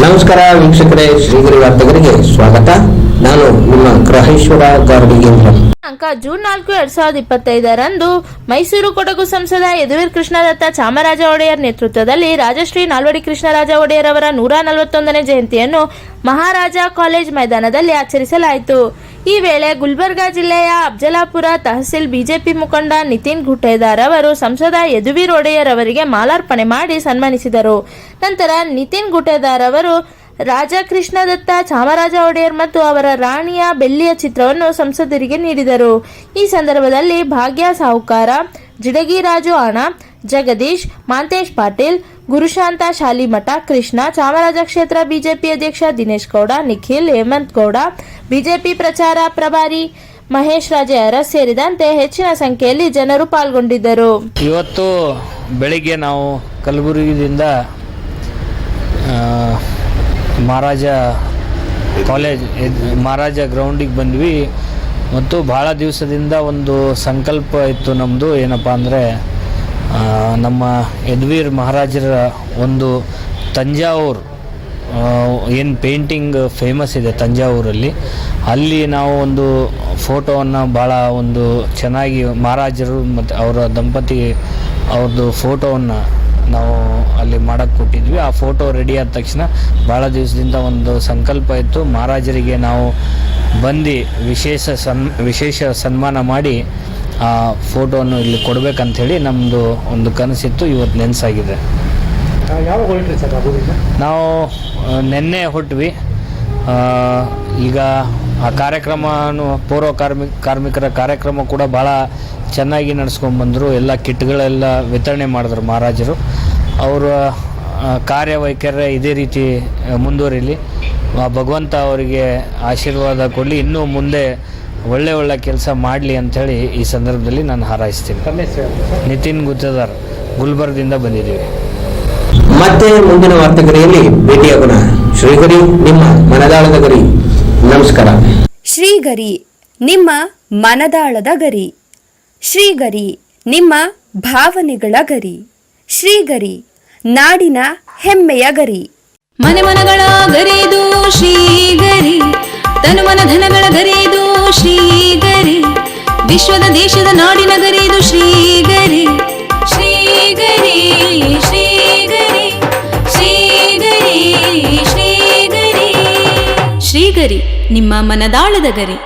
ನಮಸ್ಕಾರ ವೀಕ್ಷಕರೇ, ಶ್ರೀಗಿರಿ ವಾರ್ತೆಗರಿಗೆ ಸ್ವಾಗತ. ನಾನು ನಿಮ್ಮ ಗ್ರಹೇಶ್ವರ ಗಾರ್ಡಿಗೇಂದ್ರ. ಜೂನ್ 4, 2025 ಮೈಸೂರು ಕೊಡಗು ಸಂಸದ ಯದುವೀರ್ ಕೃಷ್ಣದತ್ತ ಚಾಮರಾಜ ಒಡೆಯರ್ ನೇತೃತ್ವದಲ್ಲಿ ರಾಜಶ್ರೀ ನಾಲ್ವಡಿ ಕೃಷ್ಣರಾಜ ಒಡೆಯರ್ ಅವರ 141ನೇ ಜಯಂತಿಯನ್ನು ಮಹಾರಾಜ ಕಾಲೇಜ್ ಮೈದಾನದಲ್ಲಿ ಆಚರಿಸಲಾಯಿತು. ಈ ವೇಳೆ ಗುಲ್ಬರ್ಗಾ ಜಿಲ್ಲೆಯ ಅಫ್ಜಲಾಪುರ ತಹಸೀಲ್ ಬಿಜೆಪಿ ಮುಖಂಡ ನಿತಿನ್ ಗುಟ್ಟೇದಾರ್ ಅವರು ಸಂಸದ ಯದುವೀರ್ ಒಡೆಯರ್ ಅವರಿಗೆ ಮಾಲಾರ್ಪಣೆ ಮಾಡಿ ಸನ್ಮಾನಿಸಿದರು. ನಂತರ ನಿತಿನ್ ಗುಟ್ಟೇದಾರ್ ಅವರು ರಾಜ ಕೃಷ್ಣದತ್ತ ಚಾಮರಾಜ ಒಡೆಯರ್ ಮತ್ತು ಅವರ ರಾಣಿಯ ಬೆಳ್ಳಿಯ ಚಿತ್ರವನ್ನು ಸಂಸದರಿಗೆ ನೀಡಿದರು. ಈ ಸಂದರ್ಭದಲ್ಲಿ ಭಾಗ್ಯ ಸಾಹುಕಾರ, ಜಿಡಗಿ ರಾಜು ಆಣ, ಜಗದೀಶ್, ಮಾಂತೇಶ್ ಪಾಟೀಲ್, ಗುರುಶಾಂತ ಶಾಲಿಮಠ, ಕೃಷ್ಣ, ಚಾಮರಾಜ ಕ್ಷೇತ್ರ ಬಿಜೆಪಿ ಅಧ್ಯಕ್ಷ ದಿನೇಶ್ ಗೌಡ, ನಿಖಿಲ್, ಹೇಮಂತ್ ಗೌಡ, ಬಿಜೆಪಿ ಪ್ರಚಾರ ಪ್ರಭಾರಿ ಮಹೇಶ್ ರಾಜೆ ಅರಸ್ ಸೇರಿದಂತೆ ಹೆಚ್ಚಿನ ಸಂಖ್ಯೆಯಲ್ಲಿ ಜನರು ಪಾಲ್ಗೊಂಡಿದ್ದರು. ಇವತ್ತು ಬೆಳಿಗ್ಗೆ ನಾವು ಕಲಬುರಗಿಯಿಂದ ಮಹಾರಾಜ ಕಾಲೇಜ್ ಮಹಾರಾಜ ಗ್ರೌಂಡಿಗೆ ಬಂದ್ವಿ. ಮತ್ತು ಭಾಳ ದಿವಸದಿಂದ ಒಂದು ಸಂಕಲ್ಪ ಇತ್ತು ನಮ್ಮದು. ಏನಪ್ಪ ಅಂದರೆ ನಮ್ಮ ಯದುವೀರ್ ಮಹಾರಾಜರ ಒಂದು ತಂಜಾವೂರು ಏನು ಪೇಂಟಿಂಗ್ ಫೇಮಸ್ ಇದೆ ತಂಜಾವೂರಲ್ಲಿ, ಅಲ್ಲಿ ನಾವು ಒಂದು ಫೋಟೋವನ್ನು ಭಾಳ ಒಂದು ಚೆನ್ನಾಗಿ ಮಹಾರಾಜರು ಮತ್ತು ಅವರ ದಂಪತಿ ಅವ್ರದ್ದು ಫೋಟೋವನ್ನು ನಾವು ಅಲ್ಲಿ ಮಾಡೋಕ್ಕೆ ಕೊಟ್ಟಿದ್ವಿ. ಆ ಫೋಟೋ ರೆಡಿ ಆದ ತಕ್ಷಣ ಭಾಳ ದಿವಸದಿಂದ ಒಂದು ಸಂಕಲ್ಪ ಇತ್ತು, ಮಹಾರಾಜರಿಗೆ ನಾವು ಬಂದು ವಿಶೇಷ ಸನ್ಮಾನ ಮಾಡಿ ಆ ಫೋಟೋವನ್ನು ಇಲ್ಲಿ ಕೊಡಬೇಕಂಥೇಳಿ ನಮ್ಮದು ಒಂದು ಕನಸಿತ್ತು. ಇವತ್ತು ನೆನಸಾಗಿದೆ. ನಾವು ನಿನ್ನೆ ಹೊಟ್ವಿ. ಈಗ ಆ ಕಾರ್ಯಕ್ರಮನೂ ಪೂರ್ವ ಕಾರ್ಮಿಕರ ಕಾರ್ಯಕ್ರಮ ಕೂಡ ಭಾಳ ಚೆನ್ನಾಗಿ ನಡೆಸ್ಕೊಂಡ್ಬಂದರು. ಎಲ್ಲ ಕಿಟ್ಗಳೆಲ್ಲ ವಿತರಣೆ ಮಾಡಿದ್ರು ಮಹಾರಾಜರು. ಅವರ ಕಾರ್ಯವೈಖರ್ಯ ಇದೇ ರೀತಿ ಮುಂದುವರಿಲಿ, ಭಗವಂತ ಅವರಿಗೆ ಆಶೀರ್ವಾದ ಕೊಡಲಿ, ಇನ್ನೂ ಮುಂದೆ ಒಳ್ಳೆ ಕೆಲಸ ಮಾಡಲಿ ಅಂಥೇಳಿ ಈ ಸಂದರ್ಭದಲ್ಲಿ ನಾನು ಹಾರೈಸ್ತೀನಿ. ನಿತಿನ್ ಗುತ್ತೇದಾರ್, ಗುಲ್ಬರ್ಗದಿಂದ ಬಂದಿದ್ದೀವಿ. ಮತ್ತೆ ಮುಂದಿನ ವಾರ್ತೆಗರಿಯಲ್ಲಿ ಭೇಟಿಯಾಗೋಣ. ಶ್ರೀಗರಿ, ನಿಮ್ಮ ಮನದಾಳದ ಗರಿ. ನಮಸ್ಕಾರ. ಶ್ರೀಗರಿ, ನಿಮ್ಮ ಮನದಾಳದ ಗರಿ. ಶ್ರೀಗರಿ, ನಿಮ್ಮ ಭಾವನೆಗಳ ಗರಿ. ಶ್ರೀಗರಿ, ನಾಡಿನ ಹೆಮ್ಮೆಯ ಗರಿ. ಮನೆಮನಗಳ ಗರಿದು ಶ್ರೀಗರಿ, ತನುಮನ ಧನಗಳ ಗರಿದು ಶ್ರೀಗರಿ, ವಿಶ್ವದ ದೇಶದ ನಾಡಿನ ಗರಿದು ಶ್ರೀಗರಿ. ಶ್ರೀಗರಿ ಶ್ರೀಗರಿ ಶ್ರೀಗರಿ ಶ್ರೀಗರಿ ಶ್ರೀಗರಿ, ನಿಮ್ಮ ಮನದಾಳದ ಗರಿ.